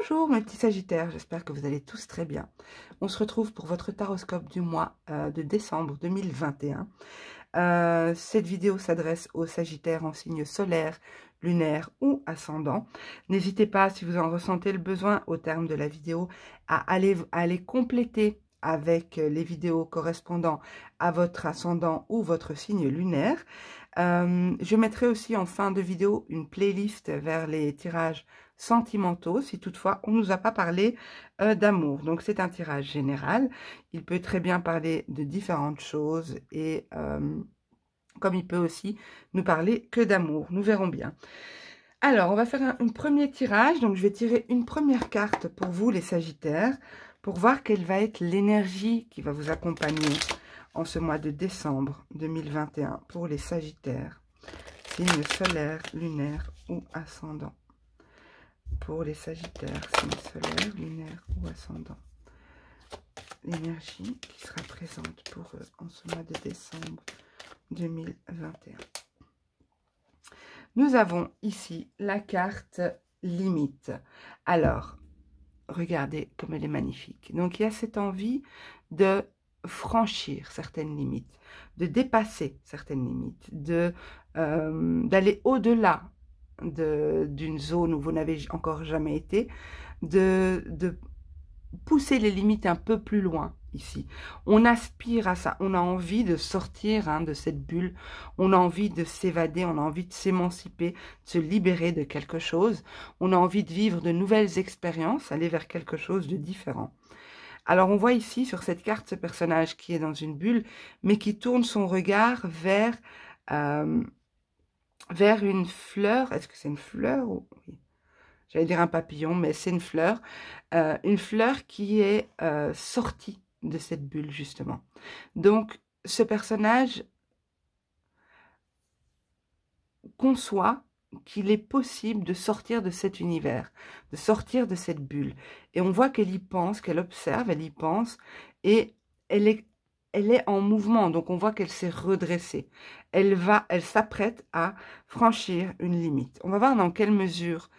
Bonjour mes petits Sagittaires, j'espère que vous allez tous très bien. On se retrouve pour votre taroscope du mois de décembre 2021. Cette vidéo s'adresse aux Sagittaires en signe solaire, lunaire ou ascendant. N'hésitez pas, si vous en ressentez le besoin au terme de la vidéo, à aller compléter avec les vidéos correspondant à votre ascendant ou votre signe lunaire. Je mettrai aussi en fin de vidéo une playlist vers les tirages sentimentaux, si toutefois on ne nous a pas parlé d'amour. Donc c'est un tirage général, il peut très bien parler de différentes choses et comme il peut aussi nous parler que d'amour, nous verrons bien. Alors on va faire un premier tirage, donc je vais tirer une première carte pour vous les Sagittaires, pour voir quelle va être l'énergie qui va vous accompagner en ce mois de décembre 2021 pour les Sagittaires, signe solaire, lunaire ou ascendant. Pour les Sagittaires, signe solaire, lunaire ou ascendant. L'énergie qui sera présente pour eux en ce mois de décembre 2021. Nous avons ici la carte limite. Alors, regardez comme elle est magnifique. Donc, il y a cette envie de franchir certaines limites, de dépasser certaines limites, d'aller au-delà d'une zone où vous n'avez encore jamais été, de pousser les limites un peu plus loin ici. On aspire à ça, on a envie de sortir de cette bulle, on a envie de s'évader, on a envie de s'émanciper, de se libérer de quelque chose, on a envie de vivre de nouvelles expériences, aller vers quelque chose de différent. Alors on voit ici sur cette carte ce personnage qui est dans une bulle, mais qui tourne son regard vers une fleur. Est-ce que c'est une fleur ou... Oui. J'allais dire un papillon, mais c'est une fleur qui est sortie de cette bulle, justement. Donc, ce personnage conçoit qu'il est possible de sortir de cet univers, de sortir de cette bulle. Et on voit qu'elle y pense, qu'elle observe, elle y pense, et elle est en mouvement, donc on voit qu'elle s'est redressée. Elle s'apprête à franchir une limite. On va voir dans quelle mesure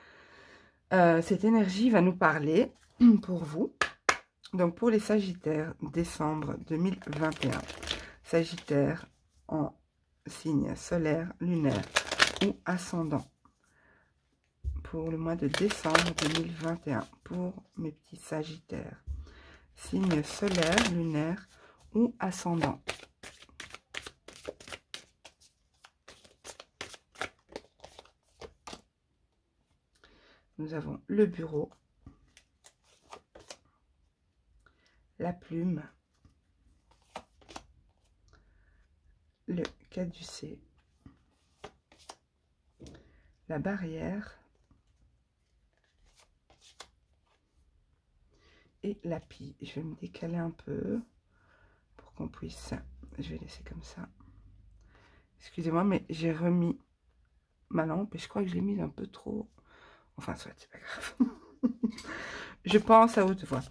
cette énergie va nous parler pour vous. Donc pour les Sagittaires, décembre 2021. Sagittaire en signe solaire, lunaire ou ascendant. Pour le mois de décembre 2021. Pour mes petits Sagittaires. Signe solaire, lunaire ou ascendant. Nous avons le bureau, la plume, le caducée, la barrière et la pie. Je vais me décaler un peu pour qu'on puisse... Je vais laisser comme ça. Excusez-moi, mais j'ai remis ma lampe et je crois que je l'ai mise un peu trop... Enfin, soit, c'est pas grave. Je pense à haute voix.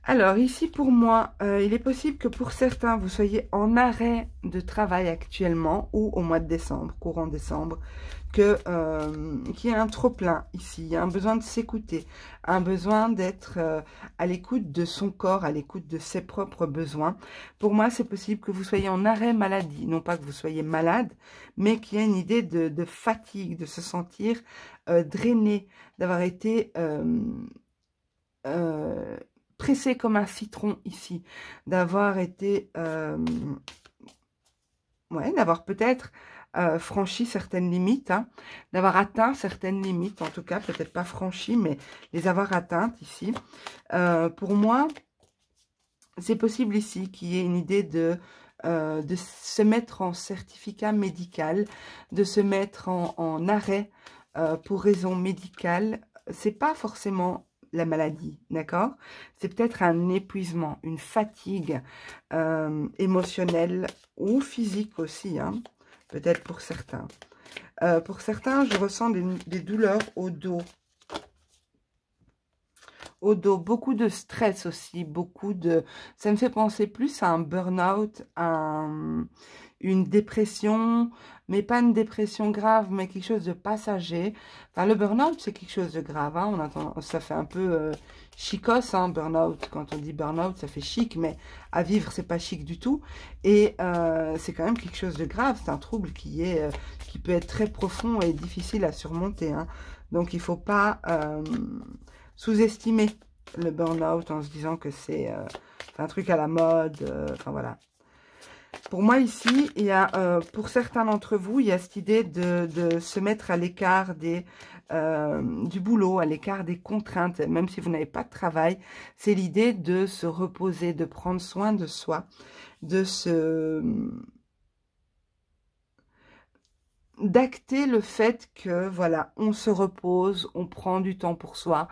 Alors, ici, pour moi, il est possible que pour certains, vous soyez en arrêt de travail actuellement ou au mois de décembre, courant décembre, qu'il y ait un trop-plein ici, il y a un besoin de s'écouter, un besoin d'être à l'écoute de son corps, à l'écoute de ses propres besoins. Pour moi, c'est possible que vous soyez en arrêt maladie, non pas que vous soyez malade, mais qu'il y ait une idée de fatigue, de se sentir drainé, d'avoir été... pressé comme un citron ici, d'avoir été, d'avoir peut-être franchi certaines limites, d'avoir atteint certaines limites, en tout cas, peut-être pas franchi, mais les avoir atteintes ici. Pour moi, c'est possible ici qu'il y ait une idée de se mettre en certificat médical, de se mettre en arrêt pour raison médicale. C'est pas forcément la maladie, d'accord? C'est peut-être un épuisement, une fatigue émotionnelle ou physique aussi, peut-être pour certains. Pour certains, je ressens des douleurs au dos. Au dos, beaucoup de stress aussi, beaucoup de... Ça me fait penser plus à un burn-out, une dépression, mais pas une dépression grave, mais quelque chose de passager. Enfin, le burn-out, c'est quelque chose de grave. Hein. On entend, ça fait un peu chicos, hein, burn-out. Quand on dit burn-out, ça fait chic, mais à vivre, c'est pas chic du tout. Et c'est quand même quelque chose de grave. C'est un trouble qui peut être très profond et difficile à surmonter. Hein. Donc, il ne faut pas sous-estimer le burn-out en se disant que c'est un truc à la mode. Enfin, voilà. Pour moi, ici, il y a, pour certains d'entre vous, il y a cette idée de se mettre à l'écart du boulot, à l'écart des contraintes, même si vous n'avez pas de travail. C'est l'idée de se reposer, de prendre soin de soi, d'acter le fait que, voilà, on se repose, on prend du temps pour soi,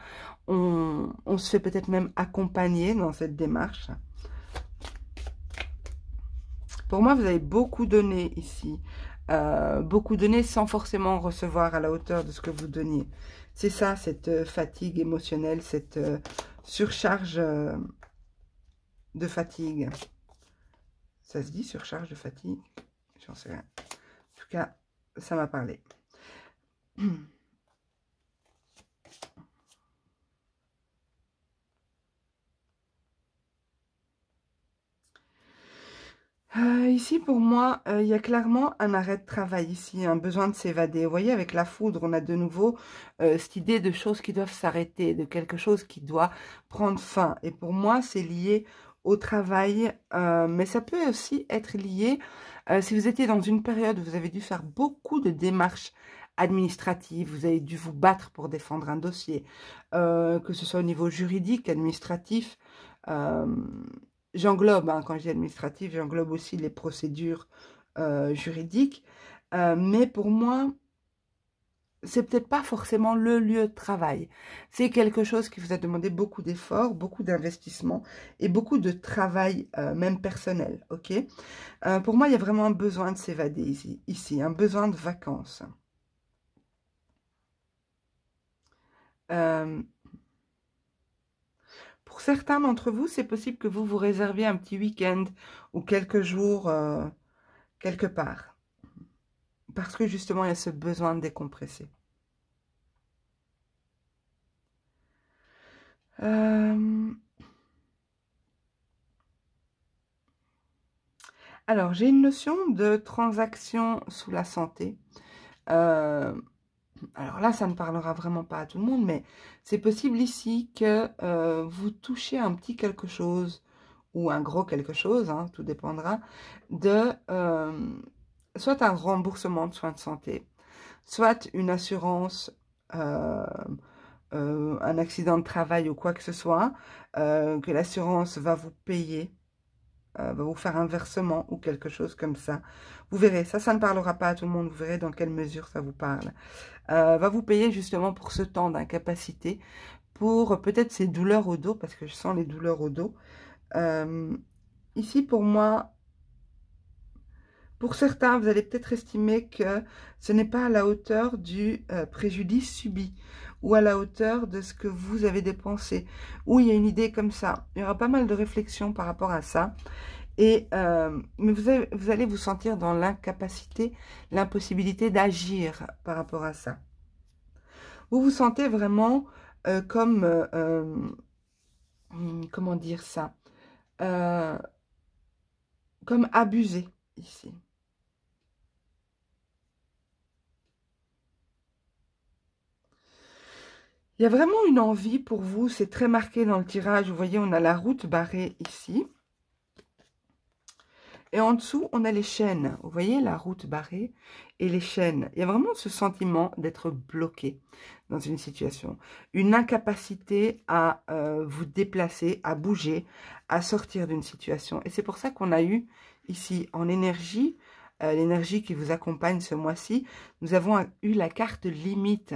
on se fait peut-être même accompagner dans cette démarche. Pour moi, vous avez beaucoup donné ici. Beaucoup donné sans forcément recevoir à la hauteur de ce que vous donniez. C'est ça, cette fatigue émotionnelle, cette surcharge de fatigue. Ça se dit, surcharge de fatigue? J'en sais rien. En tout cas, ça m'a parlé. Ici, pour moi, il y a clairement un arrêt de travail ici, un besoin de s'évader. Vous voyez, avec la foudre, on a de nouveau cette idée de choses qui doivent s'arrêter, de quelque chose qui doit prendre fin. Et pour moi, c'est lié au travail, mais ça peut aussi être lié, si vous étiez dans une période où vous avez dû faire beaucoup de démarches administratives, vous avez dû vous battre pour défendre un dossier, que ce soit au niveau juridique, administratif, j'englobe, hein, quand je dis administratif, j'englobe aussi les procédures juridiques. Mais pour moi, c'est peut-être pas forcément le lieu de travail. C'est quelque chose qui vous a demandé beaucoup d'efforts, beaucoup d'investissement et beaucoup de travail, même personnel. Ok. Pour moi, il y a vraiment un besoin de s'évader ici, un besoin de vacances. Pour certains d'entre vous, c'est possible que vous vous réserviez un petit week-end ou quelques jours quelque part. Parce que justement, il y a ce besoin de décompresser. Alors, j'ai une notion de transaction sous la santé. Alors là, ça ne parlera vraiment pas à tout le monde, mais c'est possible ici que vous touchiez un petit quelque chose ou un gros quelque chose, hein, tout dépendra, de soit un remboursement de soins de santé, soit une assurance, un accident de travail ou quoi que ce soit, que l'assurance va vous payer, va vous faire un versement ou quelque chose comme ça. Vous verrez, ça ne parlera pas à tout le monde, vous verrez dans quelle mesure ça vous parle. Va vous payer justement pour ce temps d'incapacité, pour peut-être ces douleurs au dos, parce que je sens les douleurs au dos. Ici, pour moi, pour certains, vous allez peut-être estimer que ce n'est pas à la hauteur du préjudice subi ou à la hauteur de ce que vous avez dépensé. Ou il y a une idée comme ça. Il y aura pas mal de réflexions par rapport à ça. Mais vous allez vous sentir dans l'incapacité, l'impossibilité d'agir par rapport à ça. Vous vous sentez vraiment comme, comment dire ça, comme abusé ici. Il y a vraiment une envie pour vous, c'est très marqué dans le tirage. Vous voyez, on a la route barrée ici. Et en dessous, on a les chaînes. Vous voyez, la route barrée et les chaînes. Il y a vraiment ce sentiment d'être bloqué dans une situation. Une incapacité à vous déplacer, à bouger, à sortir d'une situation. Et c'est pour ça qu'on a eu ici en énergie, l'énergie qui vous accompagne ce mois-ci, nous avons eu la carte limite.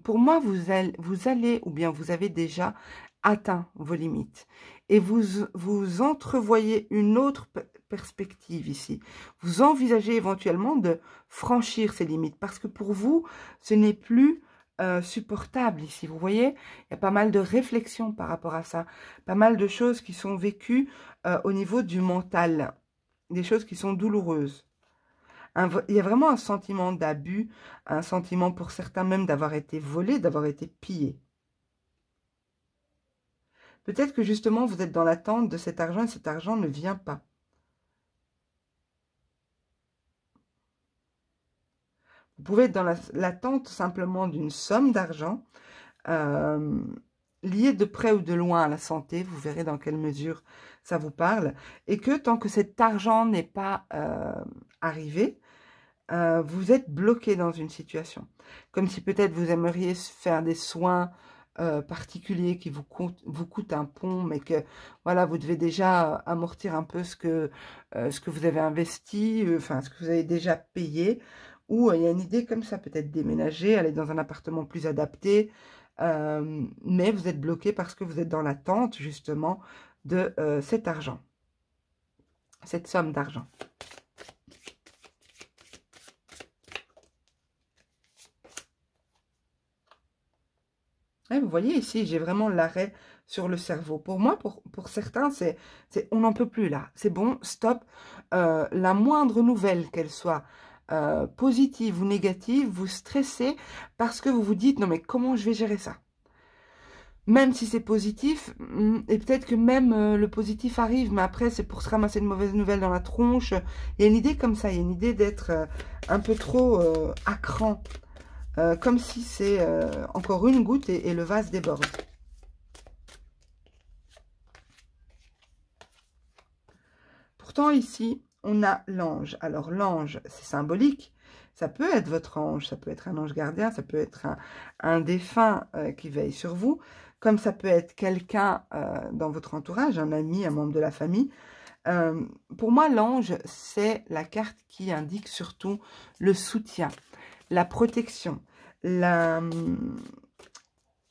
Pour moi, vous allez, ou bien vous avez déjà atteint vos limites. Et vous entrevoyez une autre perspective ici. Vous envisagez éventuellement de franchir ces limites. Parce que pour vous, ce n'est plus supportable ici. Vous voyez, il y a pas mal de réflexions par rapport à ça. Pas mal de choses qui sont vécues au niveau du mental. des choses qui sont douloureuses. Il y a vraiment un sentiment d'abus, un sentiment pour certains même d'avoir été volé, d'avoir été pillé. Peut-être que justement vous êtes dans l'attente de cet argent et cet argent ne vient pas. Vous pouvez être dans l'attente simplement d'une somme d'argent liée de près ou de loin à la santé. Vous verrez dans quelle mesure ça vous parle. Et que tant que cet argent n'est pas arrivé, vous êtes bloqué dans une situation. Comme si peut-être vous aimeriez faire des soins particuliers qui vous coûtent un pont, mais que voilà, vous devez déjà amortir un peu ce que vous avez investi, enfin ce que vous avez déjà payé. Ou il y a une idée comme ça, peut-être déménager, aller dans un appartement plus adapté, mais vous êtes bloqué parce que vous êtes dans l'attente justement de cet argent, cette somme d'argent. Ouais, vous voyez ici, j'ai vraiment l'arrêt sur le cerveau. Pour moi, pour certains, on n'en peut plus là. C'est bon, stop. La moindre nouvelle, qu'elle soit positive ou négative, vous stressez parce que vous vous dites, non mais comment je vais gérer ça? Même si c'est positif, et peut-être que même le positif arrive, mais après c'est pour se ramasser de mauvaises nouvelles dans la tronche. Il y a une idée comme ça, il y a une idée d'être un peu trop à cran. Comme si c'est encore une goutte et le vase déborde. Pourtant, ici, on a l'ange. Alors, l'ange, c'est symbolique. Ça peut être votre ange, ça peut être un ange gardien, ça peut être un défunt qui veille sur vous, comme ça peut être quelqu'un dans votre entourage, un ami, un membre de la famille. Pour moi, l'ange, c'est la carte qui indique surtout le soutien, la protection, la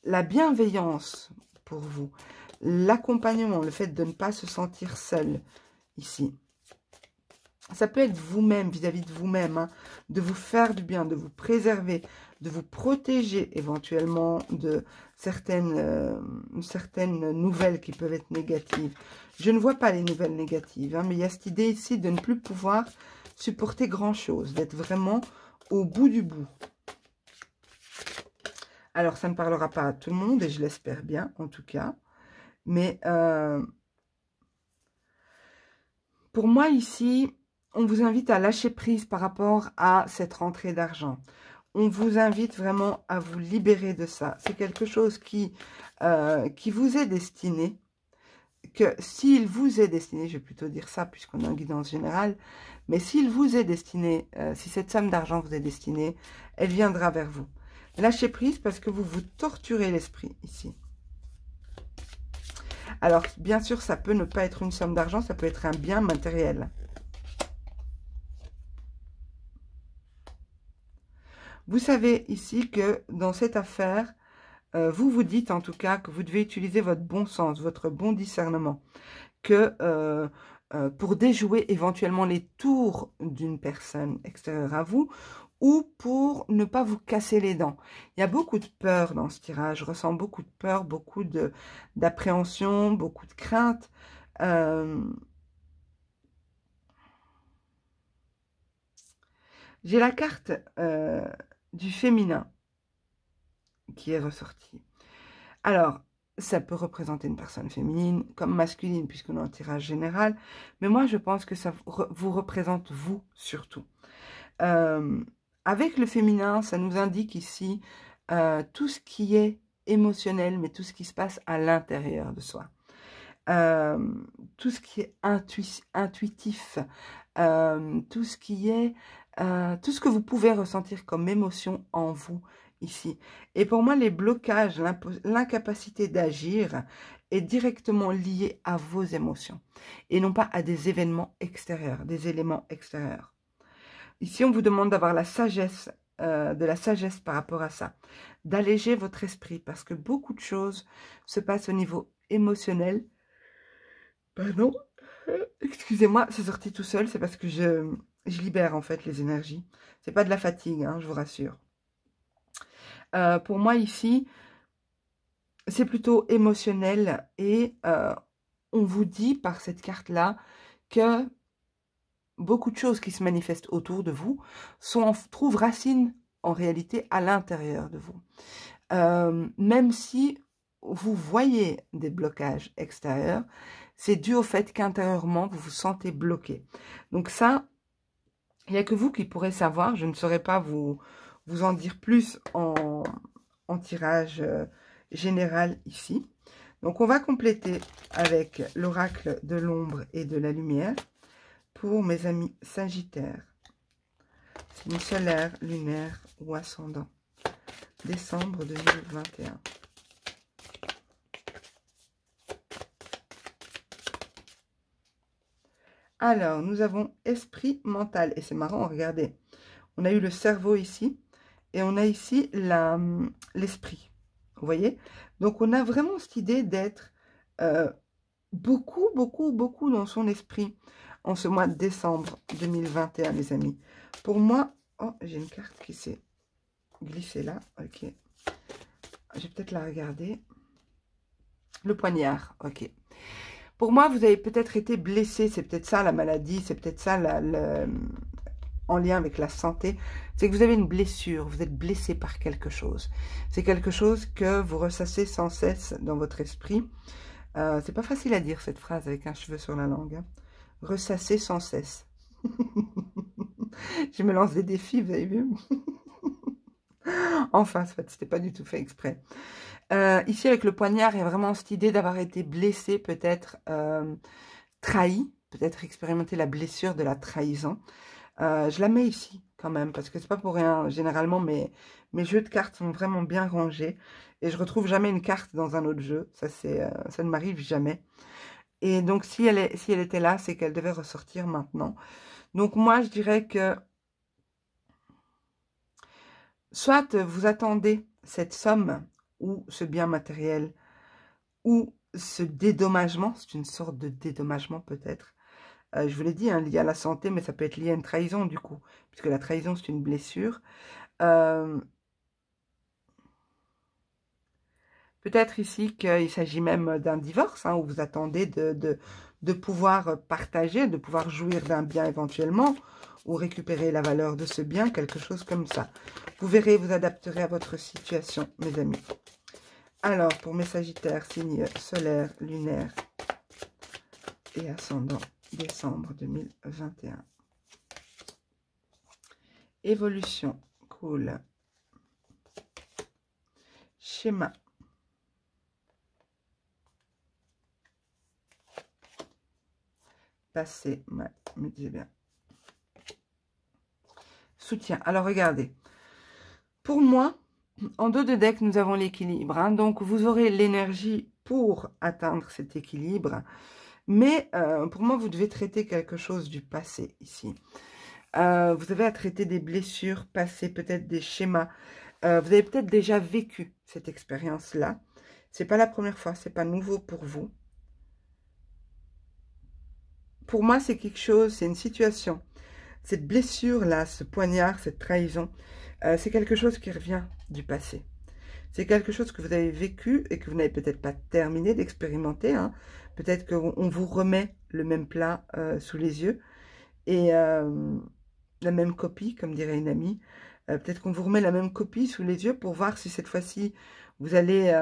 bienveillance pour vous, l'accompagnement, le fait de ne pas se sentir seul ici. Ça peut être vous-même, vis-à-vis de vous-même, hein, de vous faire du bien, de vous préserver, de vous protéger éventuellement de certaines nouvelles qui peuvent être négatives. Je ne vois pas les nouvelles négatives, hein, mais il y a cette idée ici de ne plus pouvoir supporter grand-chose, d'être vraiment au bout du bout. Alors, ça ne parlera pas à tout le monde, et je l'espère bien, en tout cas. Mais pour moi, ici, on vous invite à lâcher prise par rapport à cette rentrée d'argent. On vous invite vraiment à vous libérer de ça. C'est quelque chose qui vous est destiné. Que s'il vous est destiné, je vais plutôt dire ça, puisqu'on est en guidance générale, mais s'il vous est destiné, si cette somme d'argent vous est destinée, elle viendra vers vous. Lâchez prise parce que vous vous torturez l'esprit ici. Alors, bien sûr, ça peut ne pas être une somme d'argent, ça peut être un bien matériel. Vous savez ici que dans cette affaire, vous vous dites en tout cas que vous devez utiliser votre bon sens, votre bon discernement, que pour déjouer éventuellement les tours d'une personne extérieure à vous, ou pour ne pas vous casser les dents. Il y a beaucoup de peur dans ce tirage, je ressens beaucoup de peur, beaucoup d'appréhension, beaucoup de crainte. J'ai la carte du féminin qui est ressortie. Alors, ça peut représenter une personne féminine comme masculine, puisqu'on est en tirage général. Mais moi, je pense que ça vous représente vous, surtout. Avec le féminin, ça nous indique ici tout ce qui est émotionnel, mais tout ce qui se passe à l'intérieur de soi. Tout ce qui est intuitif, tout ce qui est... tout ce que vous pouvez ressentir comme émotion en vous ici. Et pour moi, les blocages, l'incapacité d'agir est directement liée à vos émotions et non pas à des événements extérieurs, des éléments extérieurs. Ici, on vous demande d'avoir la sagesse, de la sagesse par rapport à ça, d'alléger votre esprit parce que beaucoup de choses se passent au niveau émotionnel. Pardon, excusez-moi, c'est sorti tout seul, c'est parce que je libère en fait les énergies. C'est pas de la fatigue, hein, je vous rassure. Pour moi ici, c'est plutôt émotionnel et on vous dit par cette carte-là que beaucoup de choses qui se manifestent autour de vous trouvent racine en réalité à l'intérieur de vous. Même si vous voyez des blocages extérieurs, c'est dû au fait qu'intérieurement, vous vous sentez bloqué. Donc ça, il n'y a que vous qui pourrez savoir. Je ne saurais pas vous en dire plus en tirage général ici. Donc on va compléter avec l'oracle de l'ombre et de la lumière pour mes amis Sagittaires. Signe solaire, lunaire ou ascendant. Décembre 2021. Alors, nous avons esprit mental. Et c'est marrant, regardez. On a eu le cerveau ici. Et on a ici l'esprit. Vous voyez? Donc, on a vraiment cette idée d'être beaucoup dans son esprit en ce mois de décembre 2021, les amis. Pour moi... Oh, j'ai une carte qui s'est glissée là. Ok. Je vais peut-être la regarder. Le poignard. Ok. Pour moi, vous avez peut-être été blessé. C'est peut-être ça la maladie. C'est peut-être ça en lien avec la santé. C'est que vous avez une blessure. Vous êtes blessé par quelque chose. C'est quelque chose que vous ressassez sans cesse dans votre esprit. C'est pas facile à dire cette phrase avec un cheveu sur la langue. Hein. Ressasser sans cesse. Je me lance des défis, vous avez vu? Enfin, c'était pas du tout fait exprès. Ici, avec le poignard, il y a vraiment cette idée d'avoir été blessé, peut-être trahi, peut-être expérimenter la blessure de la trahison. Je la mets ici, quand même, parce que c'est pas pour rien. Généralement, mes jeux de cartes sont vraiment bien rangés. Et je retrouve jamais une carte dans un autre jeu. Ça ne m'arrive jamais. Et donc, si elle était là, c'est qu'elle devait ressortir maintenant. Donc, moi, je dirais que soit vous attendez cette somme ou ce bien matériel ou ce dédommagement, c'est une sorte de dédommagement peut-être. Je vous l'ai dit, hein, lié à la santé, mais ça peut être lié à une trahison du coup, puisque la trahison c'est une blessure. Peut-être ici qu'il s'agit même d'un divorce, hein, où vous attendez de pouvoir partager, de pouvoir jouir d'un bien éventuellement, ou récupérer la valeur de ce bien, quelque chose comme ça. Vous verrez, vous adapterez à votre situation, mes amis. Alors, pour mes Sagittaires, signe solaire, lunaire et ascendant, décembre 2021. Évolution, cool. Schéma. Passé, me disais bien. Soutien. Alors, regardez. Pour moi, en dos de deck, nous avons l'équilibre. Hein, donc, vous aurez l'énergie pour atteindre cet équilibre. Mais pour moi, vous devez traiter quelque chose du passé ici. Vous avez à traiter des blessures passées, peut-être des schémas. Vous avez peut-être déjà vécu cette expérience-là. C'est pas la première fois, c'est pas nouveau pour vous. Pour moi, c'est quelque chose, c'est une situation. Cette blessure-là, ce poignard, cette trahison, c'est quelque chose qui revient du passé. C'est quelque chose que vous avez vécu et que vous n'avez peut-être pas terminé d'expérimenter. Hein. Peut-être qu'on vous remet le même plat sous les yeux et la même copie, comme dirait une amie. Peut-être qu'on vous remet la même copie sous les yeux pour voir si cette fois-ci, vous allez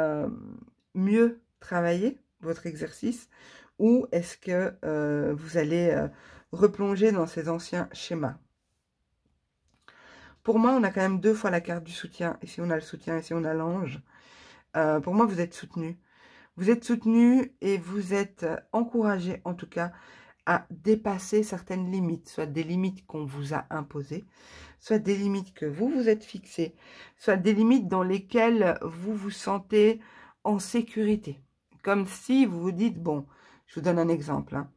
mieux travailler votre exercice ou est-ce que vous allez replonger dans ces anciens schémas. Pour moi, on a quand même deux fois la carte du soutien. Ici, on a le soutien, ici, on a l'ange. Pour moi, vous êtes soutenu. Vous êtes soutenu et vous êtes encouragé, en tout cas, à dépasser certaines limites. Soit des limites qu'on vous a imposées, soit des limites que vous vous êtes fixées, soit des limites dans lesquelles vous vous sentez en sécurité. Comme si vous vous dites, bon, je vous donne un exemple. Hein.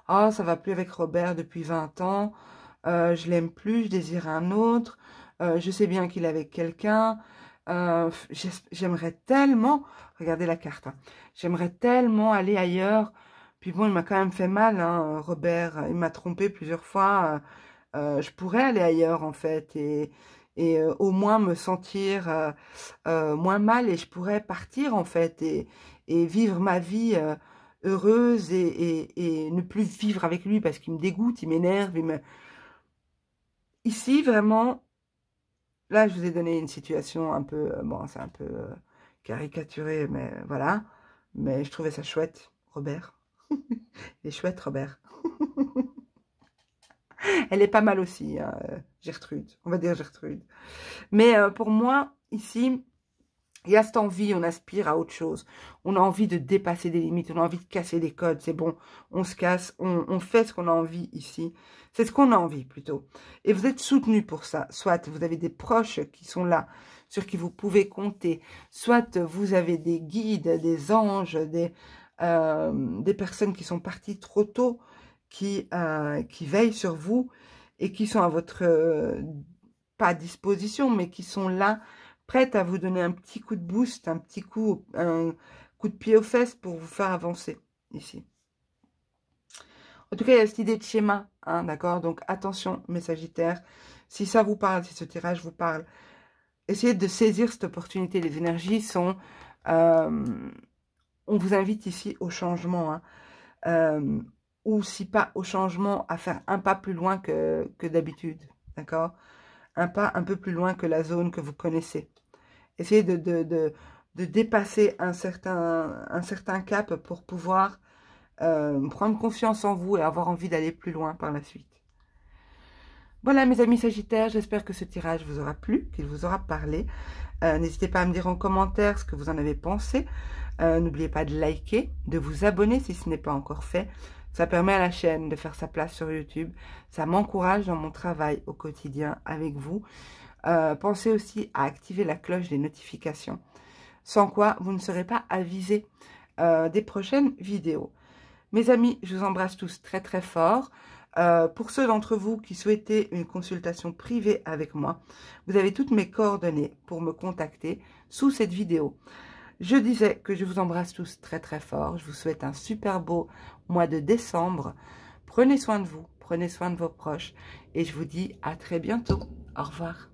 Oh, ça va plus avec Robert depuis 20 ans. Je l'aime plus, je désire un autre. Je sais bien qu'il est avec quelqu'un. J'aimerais tellement, regardez la carte, hein, j'aimerais tellement aller ailleurs. Puis bon, il m'a quand même fait mal, hein, Robert, il m'a trompé plusieurs fois. Je pourrais aller ailleurs en fait et au moins me sentir moins mal et je pourrais partir en fait et vivre ma vie heureuse et ne plus vivre avec lui parce qu'il me dégoûte, il m'énerve, Ici, vraiment, là, je vous ai donné une situation un peu, bon, c'est un peu caricaturé, mais voilà. Mais je trouvais ça chouette, Robert. Il est chouette, Robert. Elle est pas mal aussi, hein, Gertrude. On va dire Gertrude. Mais pour moi, ici, il y a cette envie, on aspire à autre chose. On a envie de dépasser des limites, on a envie de casser des codes. C'est bon, on se casse, on fait ce qu'on a envie ici. C'est ce qu'on a envie plutôt. Et vous êtes soutenu pour ça. Soit vous avez des proches qui sont là, sur qui vous pouvez compter. Soit vous avez des guides, des anges, des personnes qui sont parties trop tôt, qui veillent sur vous et qui sont à votre, pas disposition, mais qui sont là, prête à vous donner un petit coup de boost, un coup de pied aux fesses pour vous faire avancer ici. En tout cas, il y a cette idée de schéma, hein, d'accord? Donc, attention, mes Sagittaires, si ça vous parle, si ce tirage vous parle, essayez de saisir cette opportunité. Les énergies sont... on vous invite ici au changement, hein, ou si pas au changement, à faire un pas plus loin que d'habitude, d'accord? Un pas un peu plus loin que la zone que vous connaissez. Essayez de dépasser un certain cap pour pouvoir prendre confiance en vous et avoir envie d'aller plus loin par la suite. Voilà mes amis Sagittaires, j'espère que ce tirage vous aura plu, qu'il vous aura parlé. N'hésitez pas à me dire en commentaire ce que vous en avez pensé. N'oubliez pas de liker, de vous abonner si ce n'est pas encore fait. Ça permet à la chaîne de faire sa place sur YouTube. Ça m'encourage dans mon travail au quotidien avec vous. Pensez aussi à activer la cloche des notifications, sans quoi vous ne serez pas avisé des prochaines vidéos. Mes amis, je vous embrasse tous très très fort. Pour ceux d'entre vous qui souhaitez une consultation privée avec moi, vous avez toutes mes coordonnées pour me contacter sous cette vidéo. Je disais que je vous embrasse tous très très fort. Je vous souhaite un super beau mois de décembre. Prenez soin de vous, prenez soin de vos proches et je vous dis à très bientôt. Au revoir.